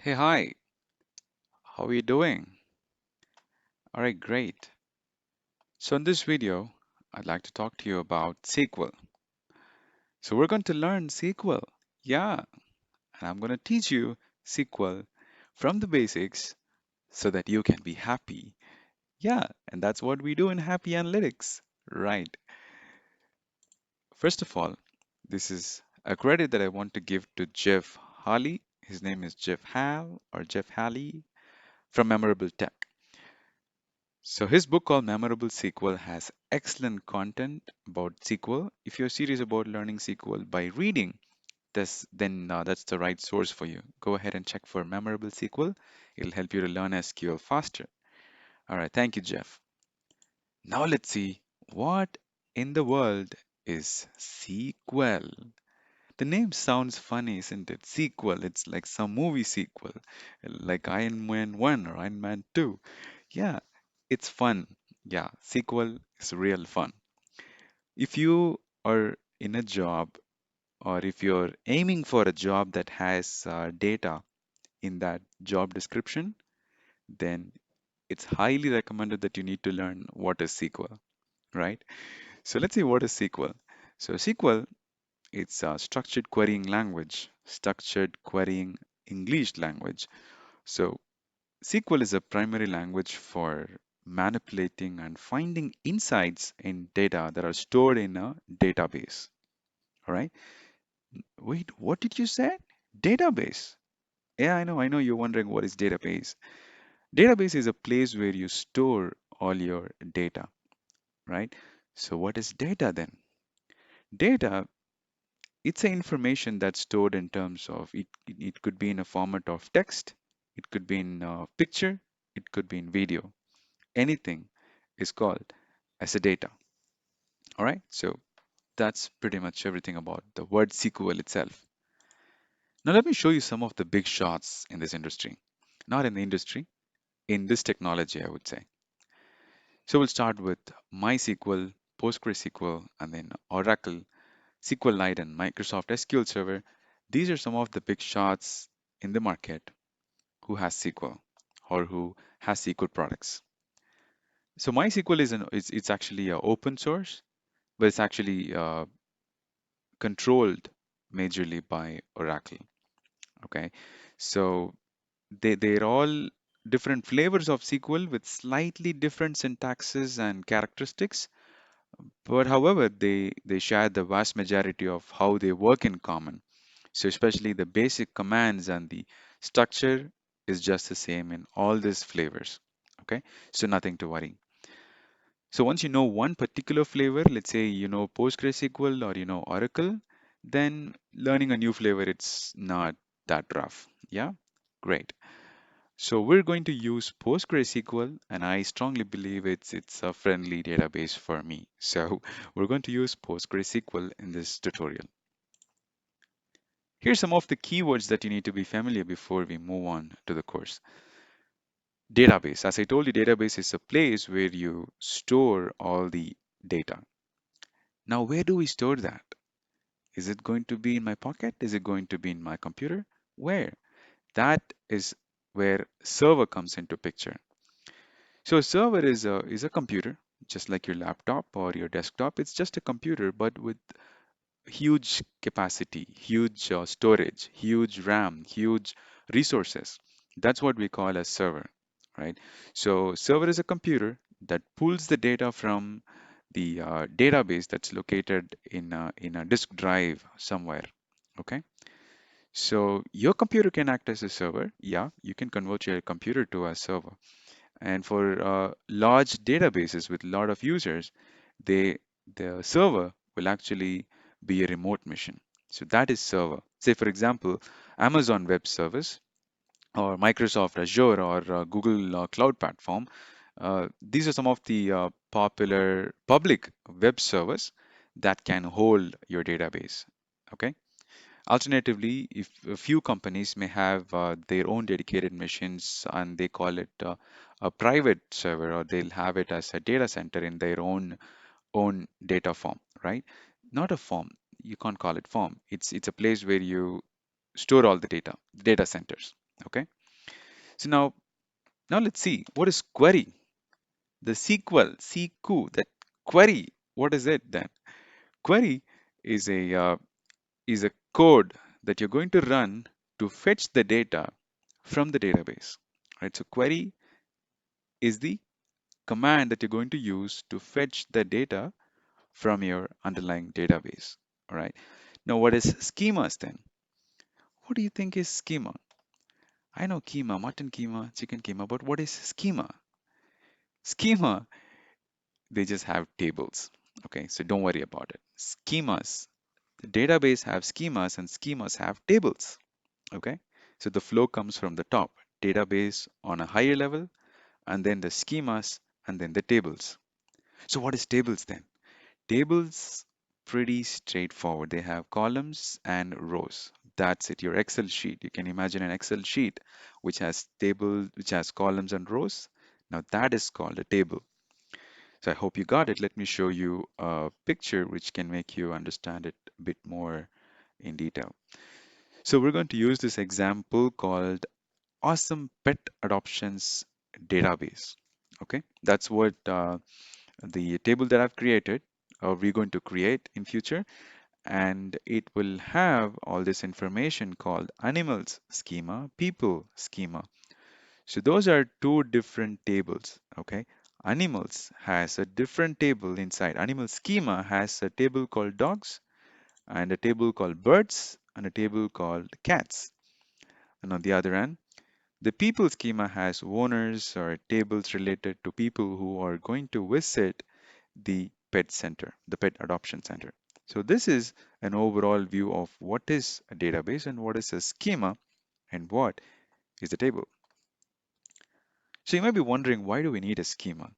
Hey, hi, how are you doing? All right, great. So in this video, I'd like to talk to you about SQL. So we're going to learn SQL. Yeah, and I'm going to teach you SQL from the basics so that you can be happy. Yeah, and that's what we do in Happy Analytics, right? First of all, this is a credit that I want to give to Jeff Halley. His name is Jeff Hall or Jeff Halley from Memorable Tech. So his book called Memorable SQL has excellent content about SQL. If you're serious about learning SQL by reading this, then that's the right source for you. Go ahead and check for Memorable SQL. It'll help you to learn SQL faster. All right, thank you, Jeff. Now let's see what in the world is SQL. The name sounds funny, isn't it? Sequel. It's like some movie sequel, like Iron Man 1 or Iron Man 2. Yeah, it's fun. Yeah, sequel is real fun. If you are in a job or if you're aiming for a job that has data in that job description, then it's highly recommended that you need to learn what is SQL, right? So let's see what is SQL. So SQL, it's a structured querying language, structured querying English language. So SQL is a primary language for manipulating and finding insights in data that are stored in a database. All right. Wait, what did you say? Database. Yeah, I know you're wondering what is database. Database is a place where you store all your data, right? So what is data then? Data, it's a information that's stored in terms of it could be in a format of text, it could be in a picture, it could be in video. Anything is called as a data. All right, so that's pretty much everything about the word SQL itself. Now, let me show you some of the big shots in this industry. Not in the industry, in this technology, I would say. So we'll start with MySQL, PostgreSQL, and then Oracle, SQLite, and Microsoft SQL Server. These are some of the big shots in the market who has SQL or who has SQL products. So MySQL it's actually open source, but it's actually controlled majorly by Oracle. Okay, so they're all different flavors of SQL with slightly different syntaxes and characteristics, but however, they share the vast majority of how they work in common. So especially the basic commands and the structure is just the same in all these flavors. Okay, so nothing to worry. So once you know one particular flavor, let's say you know PostgreSQL or you know Oracle, then learning a new flavor, it's not that rough. Yeah, great. So we're going to use PostgreSQL, and I strongly believe it's a friendly database for me. So we're going to use PostgreSQL in this tutorial. Here's some of the keywords that you need to be familiar before we move on to the course. Database. As I told you, database is a place where you store all the data. Now, where do we store that? Is it going to be in my pocket? Is it going to be in my computer? Where? That is where server comes into picture. So a server is a computer, just like your laptop or your desktop. It's just a computer, but with huge capacity, huge storage, huge RAM, huge resources. That's what we call a server, right? So server is a computer that pulls the data from the database that's located in a disk drive somewhere. Okay, so your computer can act as a server. Yeah, you can convert your computer to a server. And for large databases with a lot of users, they the server will actually be a remote machine. So that is server. Say for example, Amazon Web Service or Microsoft Azure or Google Cloud Platform. These are some of the popular public web servers that can hold your database. Okay. Alternatively, if a few companies may have their own dedicated machines and they call it a private server, or they'll have it as a data center in their own data form, right? Not a form. You can't call it form. It's a place where you store all the data centers. Okay. So now let's see what is query. The SQL, that query. What is it then? Query is a code that you're going to run to fetch the data from the database. Right. So query is the command that you're going to use to fetch the data from your underlying database. All right. Now, what is schemas then? What do you think is schema? I know keema, mutton keema, chicken keema, but what is schema? Schema, they just have tables. Okay, so don't worry about it. Schemas, the database have schemas and schemas have tables. Okay, so the flow comes from the top, database on a higher level, and then the schemas, and then the tables. So what is tables then? Tables, pretty straightforward. They have columns and rows. That's it. Your Excel sheet. You can imagine an Excel sheet which has columns and rows. Now that is called a table. So I hope you got it. Let me show you a picture which can make you understand it a bit more in detail. So we're going to use this example called Awesome Pet Adoptions Database. Okay, that's what the table that I've created, we're going to create in future, and it will have all this information called animals schema, people schema. So those are two different tables, okay? Animals has a different table inside. Animal schema has a table called dogs and a table called birds and a table called cats. And on the other hand, the people schema has owners or tables related to people who are going to visit the pet center, the pet adoption center. So this is an overall view of what is a database and what is a schema and what is the table. So you might be wondering, why do we need a schema?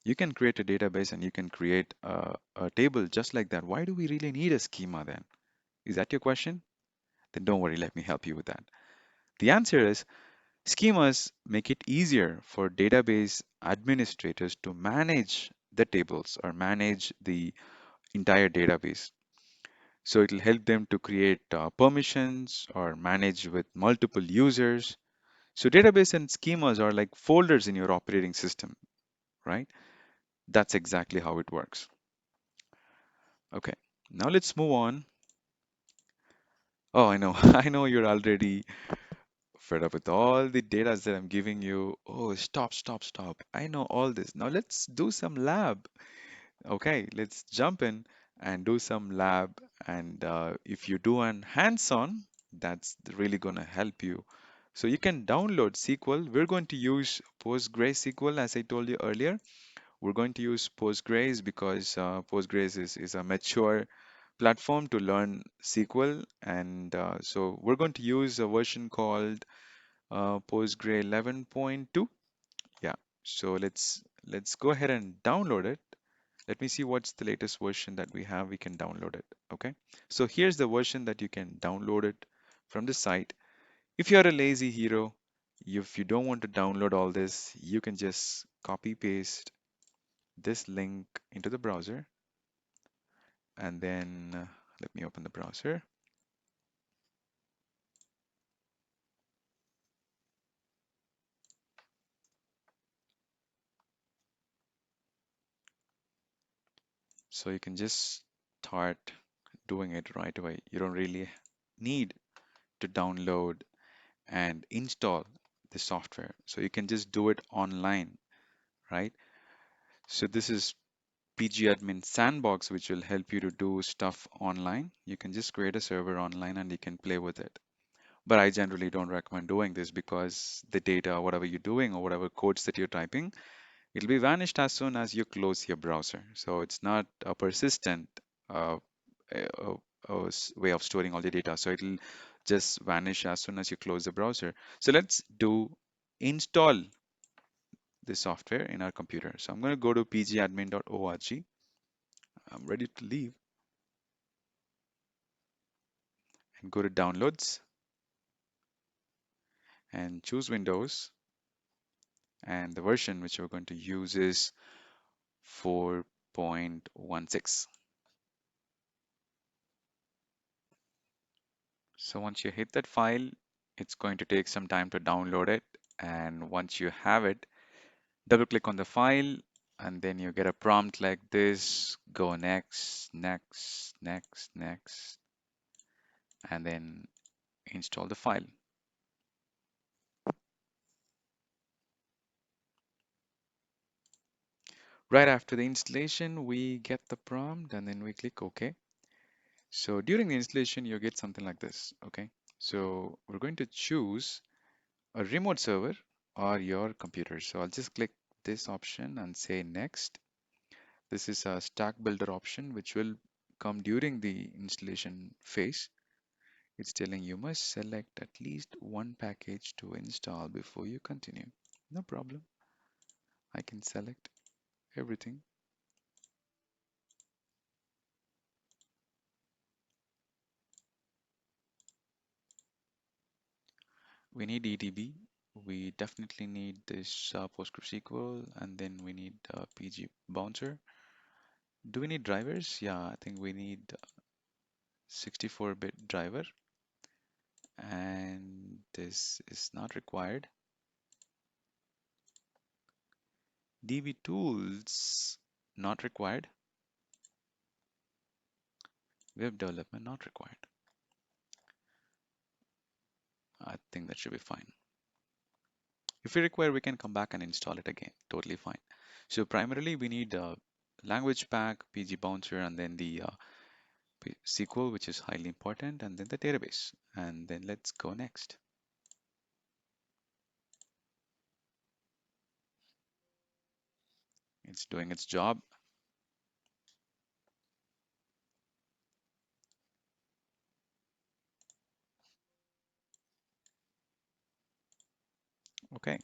You can create a database and you can create a table just like that. Why do we really need a schema then? Is that your question? Then don't worry, let me help you with that. The answer is schemas make it easier for database administrators to manage the tables or manage the entire database. So it'll help them to create permissions or manage with multiple users. So database and schemas are like folders in your operating system, right? That's exactly how it works. Okay, now let's move on. Oh, I know, I know you're already fed up with all the data that I'm giving you. Oh, stop, stop, stop. I know all this. Now let's do some lab. Okay, let's jump in and do some lab. And if you do an hands-on, that's really going to help you. So you can download SQL. We're going to use PostgreSQL, as I told you earlier. We're going to use Postgres because Postgres is a mature platform to learn SQL. And so we're going to use a version called Postgre 11.2. Yeah, so let's go ahead and download it. Let me see what's the latest version that we have. We can download it. Okay. So here's the version that you can download it from the site. If you're a lazy hero, if you don't want to download all this, you can just copy paste this link into the browser and then let me open the browser. So you can just start doing it right away. You don't really need to download and install the software. So you can just do it online, right? So this is pgadmin sandbox, which will help you to do stuff online. You can just create a server online and you can play with it. But I generally don't recommend doing this because the data, whatever you're doing or whatever codes that you're typing, it'll be vanished as soon as you close your browser. So it's not a persistent uh, uh, way of storing all the data. So it'll just vanish as soon as you close the browser. So let's do install the software in our computer. So I'm going to go to pgadmin.org. I'm ready to leave and go to downloads and choose Windows. And the version which we're going to use is 4.16. So once you hit that file, It's going to take some time to download it. And once you have it, double click on the file and then you get a prompt like this. Go next, next, next, next, and then install the file. Right after the installation, we get the prompt and then we click OK. So during the installation, you get something like this. Okay. So we're going to choose a remote server or your computer. So I'll just click this option and say next. This is a stack builder option, which will come during the installation phase. It's telling you must select at least one package to install before you continue. No problem. I can select everything. We need EDB. We definitely need this PostgreSQL, and then we need PG bouncer. Do we need drivers? Yeah, I think we need 64-bit driver, and this is not required. DB tools, not required. Web development, not required. I think that should be fine. If we require, we can come back and install it again. Totally fine. So primarily we need a language pack, PG bouncer, and then the SQL, which is highly important, and then the database. And then let's go next. It's doing its job. Okay.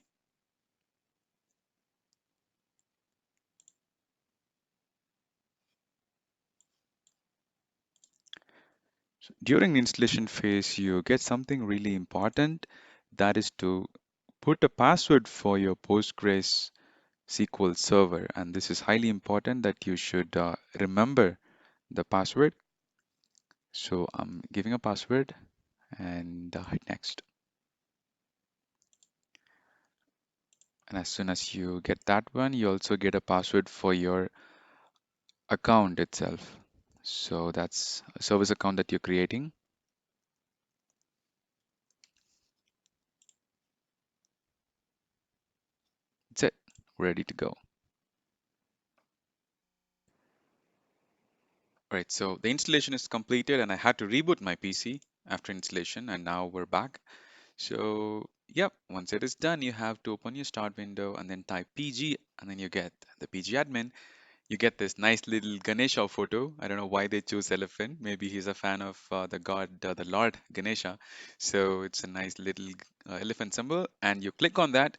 So during the installation phase, you get something really important. That is to put a password for your Postgres SQL server. And this is highly important that you should remember the password. So I'm giving a password and hit next. And as soon as you get that one, you also get a password for your account itself. So that's a service account that you're creating. That's it, ready to go. Right, so the installation is completed and I had to reboot my PC after installation and now we're back. So, yep, once it is done, you have to open your start window and then type PG and then you get the PG admin. You get this nice little Ganesha photo. I don't know why they choose elephant. Maybe he's a fan of the god, the Lord Ganesha. So it's a nice little elephant symbol and you click on that,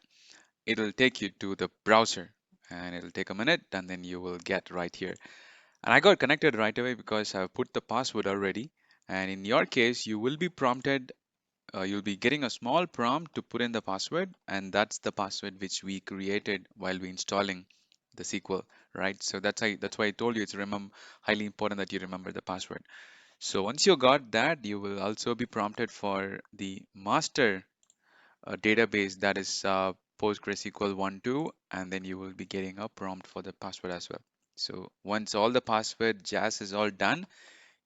it will take you to the browser and it'll take a minute and then you will get right here. And I got connected right away because I've put the password already. And in your case, you will be prompted, you'll be getting a small prompt to put in the password, and that's the password which we created while we installing the SQL, right? So that's why I told you it's highly important that you remember the password. So once you got that, you will also be prompted for the master database that is PostgreSQL 1.2, and then you will be getting a prompt for the password as well. So once all the password jazz is all done,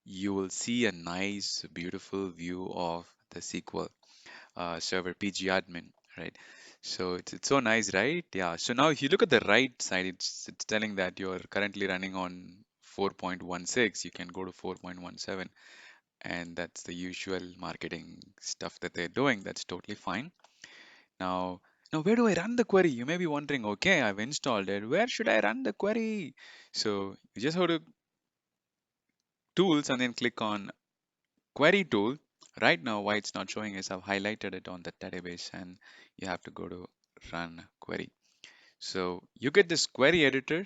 you will see a nice, beautiful view of the SQL server PG admin, right? So it's so nice, right? Yeah. So now if you look at the right side, it's telling that you're currently running on 4.16. You can go to 4.17, and that's the usual marketing stuff that they're doing. That's totally fine. Now, now where do I run the query? You may be wondering, okay, I've installed it. Where should I run the query? So you just go to tools and then click on query tool. Right now, why it's not showing is I've highlighted it on the database and you have to go to run query. So you get this query editor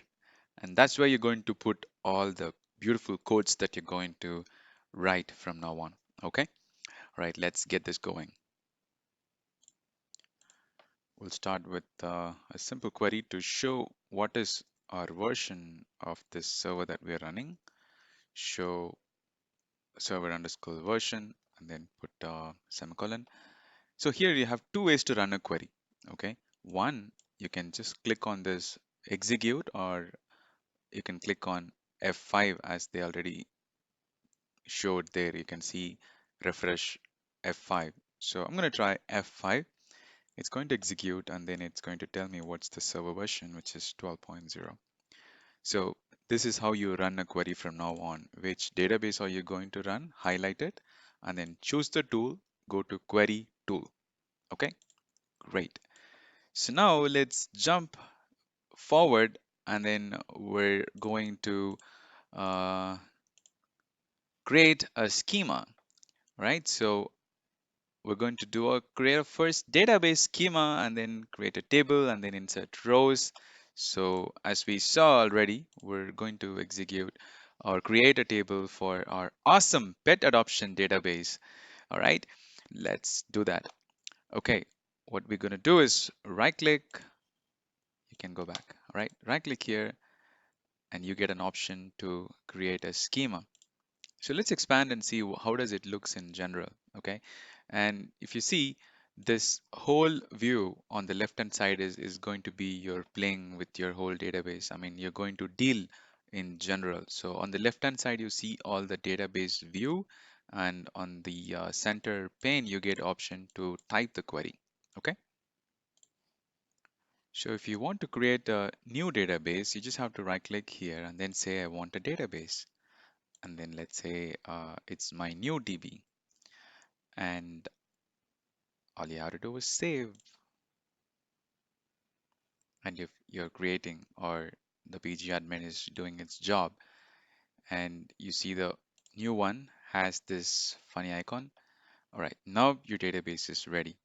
and that's where you're going to put all the beautiful codes that you're going to write from now on. Okay, right, let's get this going. We'll start with a simple query to show what is our version of this server that we're running. Show server underscore version and then put semicolon. So here you have two ways to run a query. Okay. One, you can just click on this execute, or you can click on F5 as they already showed there. You can see refresh F5. So I'm going to try F5. It's going to execute and then it's going to tell me what's the server version, which is 12.0. So this is how you run a query from now on. Which database are you going to run? Highlight it and then choose the tool, go to query tool. Okay, great. So now let's jump forward and then we're going to uh, create a schema, right? So we're going to do a create a first database schema and then create a table and then insert rows. So as we saw already, we're going to execute or create a table for our awesome pet adoption database. All right, let's do that. Okay, what we're going to do is right click. You can go back. All right, right click here and you get an option to create a schema. So let's expand and see how does it looks in general, okay? And if you see this whole view on the left hand side is going to be you're playing with your whole database. I mean, you're going to deal in general. So on the left hand side, you see all the database view, and on the center pane, you get option to type the query, okay? So if you want to create a new database, you just have to right click here and then say, I want a database. And then let's say it's my new DB. And all you have to do is save. And if you're creating or the PG admin is doing its job, and you see the new one has this funny icon. All right, now your database is ready.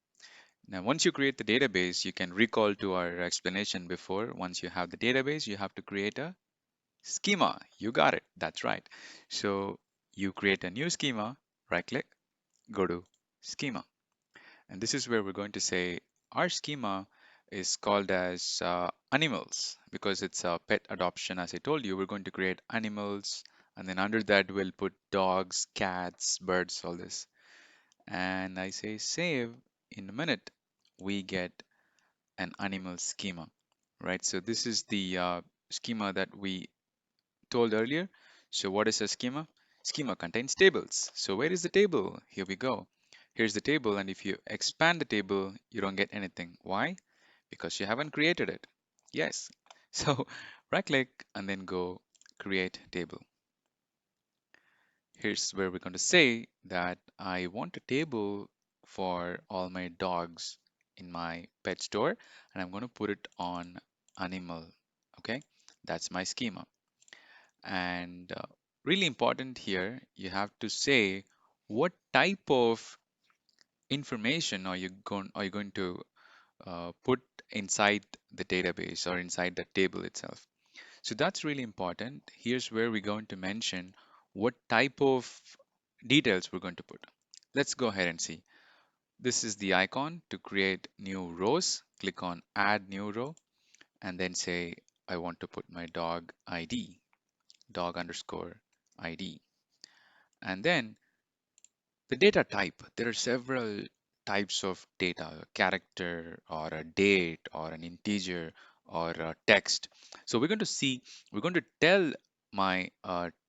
Now, once you create the database, you can recall to our explanation before. Once you have the database, you have to create a schema. You got it. That's right. So you create a new schema, right click, go to schema. And this is where we're going to say our schema is called as animals because it's a pet adoption. As I told you, we're going to create animals, and then under that we'll put dogs, cats, birds, all this. And I say save. In a minute, we get an animal schema, right? So this is the schema that we told earlier. So what is a schema? Schema contains tables. So where is the table? Here we go. Here's the table, and if you expand the table, you don't get anything. Why? Because you haven't created it. Yes. So right click and then go create table. Here's where we're going to say that I want a table for all my dogs in my pet store, and I'm going to put it on animal. Okay, that's my schema. And really important here, you have to say what type of information are you going to put inside the database or inside the table itself. So that's really important. Here's where we're going to mention what type of details we're going to put. Let's go ahead and see. This is the icon to create new rows. Click on add new row and then say I want to put my dog ID, dog underscore ID. And then the data type, there are several types of data, a character or a date or an integer or a text. So we're going to tell my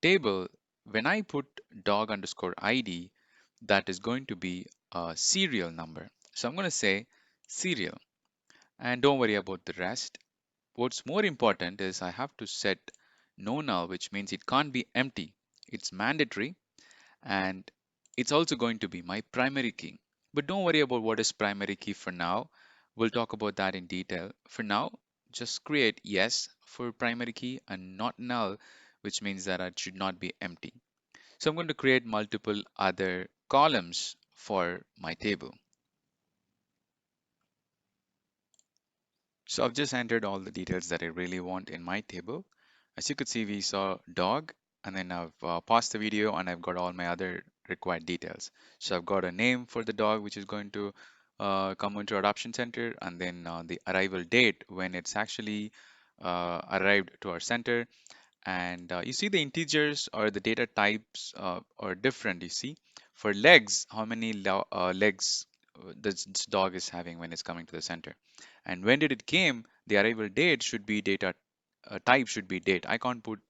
table when I put dog underscore ID, that is going to be a serial number. So I'm going to say serial, and don't worry about the rest. What's more important is I have to set no null, which means it can't be empty. It's mandatory, and it's also going to be my primary key. But don't worry about what is primary key for now. We'll talk about that in detail. For now, just create yes for primary key and not null, which means that it should not be empty. So I'm going to create multiple other columns for my table. So I've just entered all the details that I really want in my table. As you could see, we saw dog, and then I've paused the video and I've got all my other required details. So I've got a name for the dog, which is going to come into adoption center, and then the arrival date when it's actually arrived to our center. And you see the integers or the data types are different. You see, for legs, how many legs this dog is having when it's coming to the center. And when did it came? The arrival date should be data type should be date. I can't put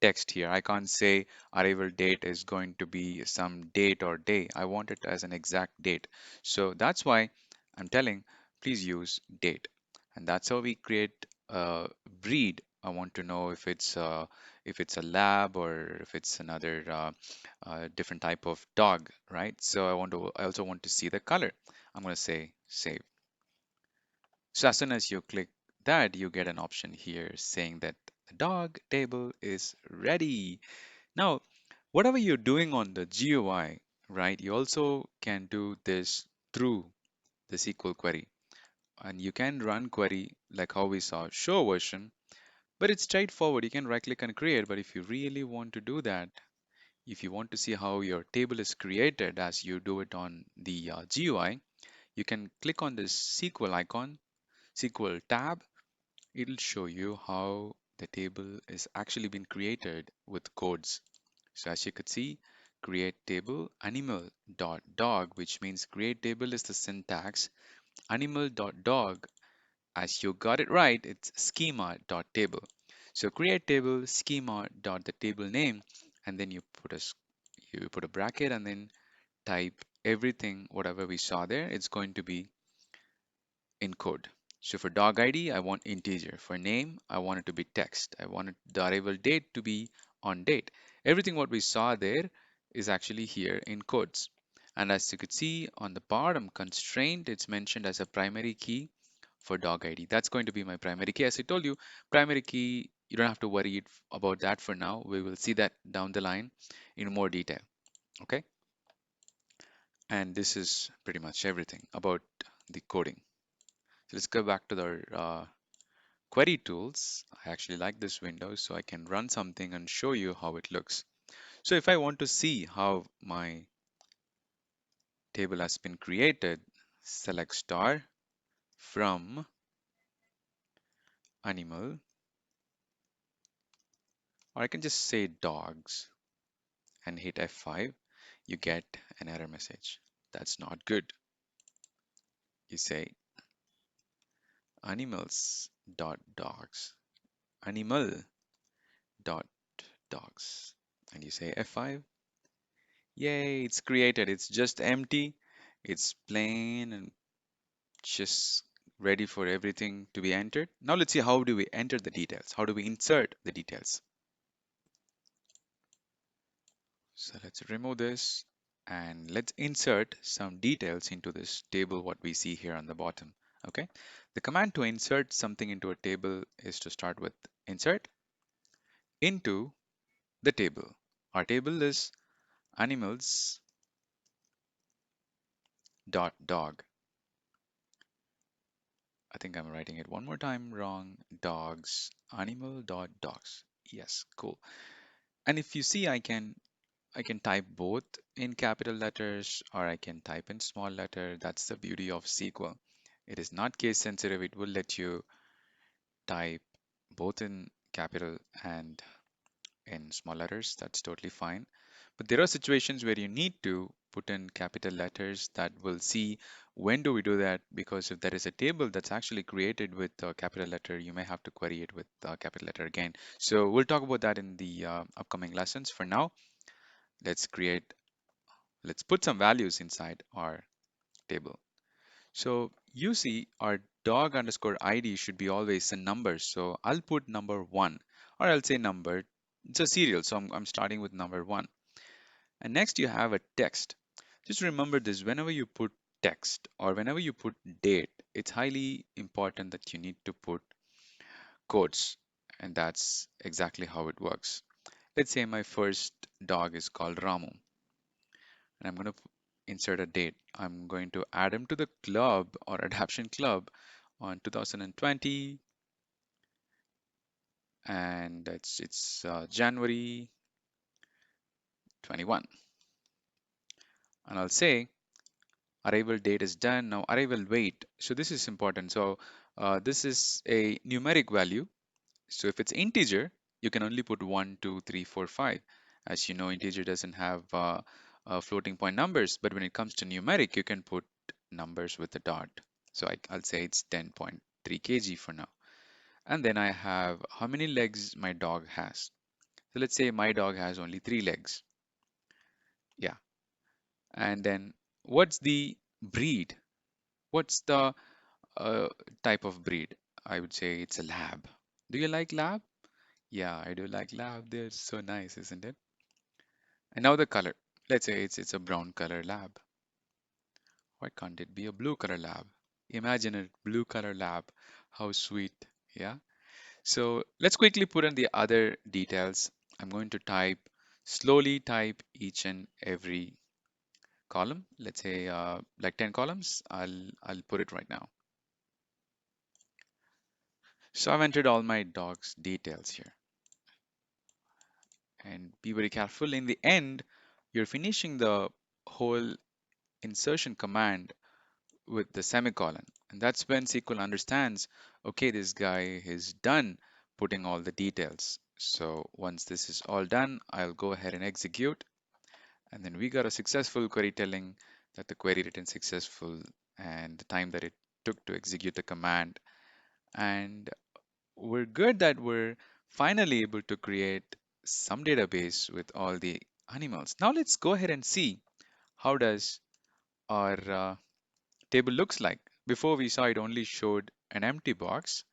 text here. I can't say arrival date is going to be some date or day. I want it as an exact date. So that's why I'm telling please use date. And that's how we create a breed. I want to know if it's a lab or if it's another different type of dog, right? So I also want to see the color. I'm going to say save. So as soon as you click that, you get an option here saying that the dog table is ready. Now, whatever you're doing on the GUI, right, you also can do this through the SQL query. And you can run query like how we saw show version, but it's straightforward. You can right click and create. But if you really want to do that, if you want to see how your table is created as you do it on the GUI, you can click on this SQL icon, SQL tab. It'll show you how the table is actually been created with codes. So as you could see, create table animal dot dog, which means create table is the syntax. Animal dot dog, as you got it right, it's schema dot table. So create table schema dot the table name, and then you put a bracket and then type everything whatever we saw there. It's going to be in code. So for dog ID, I want integer. For name, I want it to be text. I want the arrival date to be on date. Everything what we saw there is actually here in codes. And as you could see on the bottom constraint, it's mentioned as a primary key for dog ID. That's going to be my primary key. As I told you, primary key, you don't have to worry about that for now. We will see that down the line in more detail. Okay. And this is pretty much everything about the coding. So let's go back to the query tools. I actually like this window so I can run something and show you how it looks. So if I want to see how my table has been created, select star from animal, or I can just say dogs and hit F5, you get an error message. That's not good. You say animals dot dogs, animal dot dogs, and you say F5. Yay, it's created. It's just empty. It's plain and just ready for everything to be entered. Now let's see how do we enter the details? How do we insert the details? So let's remove this and let's insert some details into this table what we see here on the bottom. Okay. The command to insert something into a table is to start with insert into the table. Our table is animals dot dog. I think I'm writing it one more time wrong. Dogs, animal dot dogs. Yes, cool. And if you see, I can type both in capital letters or I can type in small letter. That's the beauty of SQL. It is not case sensitive. It will let you type both in capital and in small letters. That's totally fine. But there are situations where you need to put in capital letters that will see when do we do that, because if there is a table that's actually created with a capital letter, you may have to query it with a capital letter again. So we'll talk about that in the upcoming lessons. For now, let's create, let's put some values inside our table. So you see our dog underscore ID should be always a number. So I'll put number one, or I'll say number. It's a serial, so I'm starting with number one. And next you have a text. Just remember this, whenever you put text or whenever you put date, it's highly important that you need to put quotes. And that's exactly how it works. Let's say my first dog is called Ramu, and I'm going to insert a date. I'm going to add him to the club or adoption club on 2020, and it's January 21. And I'll say arrival date is done. Now arrival weight. So this is important. So this is a numeric value. So if it's integer, you can only put 1, 2, 3, 4, 5. As you know, integer doesn't have floating point numbers, but when it comes to numeric, you can put numbers with a dot. So I'll say it's 10.3 kg for now. And then I have how many legs my dog has. So let's say my dog has only 3 legs. Yeah. And then what's the breed? What's the uh, type of breed? I would say it's a lab. Do you like lab? Yeah, I do like lab. They're so nice, isn't it? And now the color. Let's say it's a brown color lab. Why can't it be a blue color lab? Imagine a blue color lab. How sweet. Yeah. So let's quickly put in the other details. I'm going to slowly type each and every column. Let's say like 10 columns. I'll put it right now. So I've entered all my dog's details here. And be very careful. In the end, you're finishing the whole insertion command with the semicolon. And that's when SQL understands, okay, this guy is done putting all the details. So once this is all done, I'll go ahead and execute. And then we got a successful query telling that the query written successful and the time that it took to execute the command. And we're good that we're finally able to create some database with all the animals. Now let's go ahead and see how does our table looks like. Before we saw it only showed an empty box.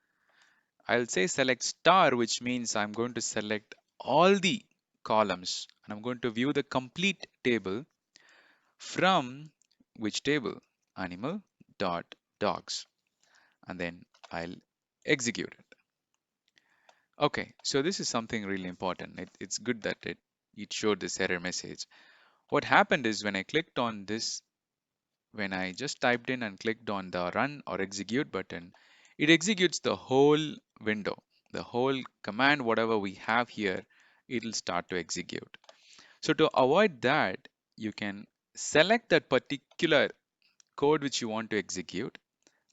I'll say select star, which means I'm going to select all the columns and I'm going to view the complete table from which table? Animal dot dogs. And then I'll execute it. Okay, so this is something really important. It's good that it showed this error message. What happened is when I clicked on this, when I just typed in and clicked on the run or execute button, it executes the whole window, the whole command, whatever we have here, it'll start to execute. So to avoid that, you can select that particular code which you want to execute,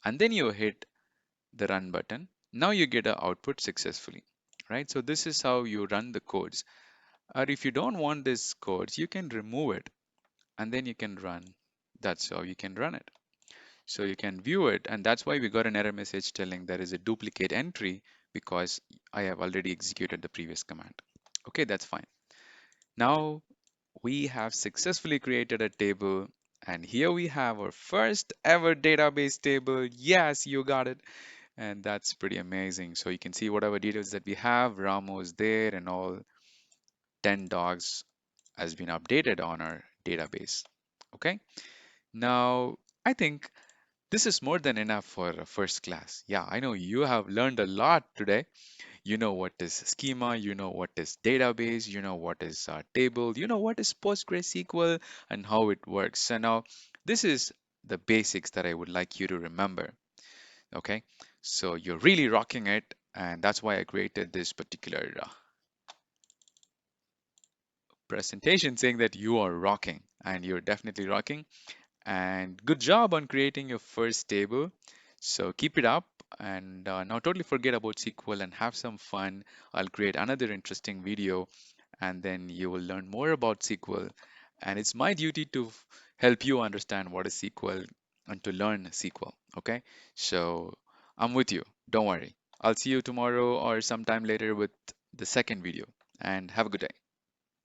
and then you hit the run button. Now you get an output successfully, right? So this is how you run the codes. Or if you don't want this codes, you can remove it and then you can run. That's how you can run it. So you can view it, and that's why we got an error message telling there is a duplicate entry because I have already executed the previous command. Okay, that's fine. Now we have successfully created a table, and here we have our first ever database table. Yes, you got it. And that's pretty amazing. So you can see whatever details that we have, Ramos there, and all 10 dogs has been updated on our database. Okay, now I think this is more than enough for a first class. Yeah, I know you have learned a lot today. You know what is schema, you know what is database, you know what is table, you know what is PostgreSQL and how it works. So now this is the basics that I would like you to remember. Okay, so you're really rocking it, and that's why I created this particular presentation saying that you are rocking, and you're definitely rocking. And good job on creating your first table. So keep it up and now totally forget about SQL and have some fun. I'll create another interesting video and then you will learn more about SQL. And it's my duty to help you understand what is SQL and to learn SQL. Okay, so I'm with you. Don't worry. I'll see you tomorrow or sometime later with the second video. And have a good day.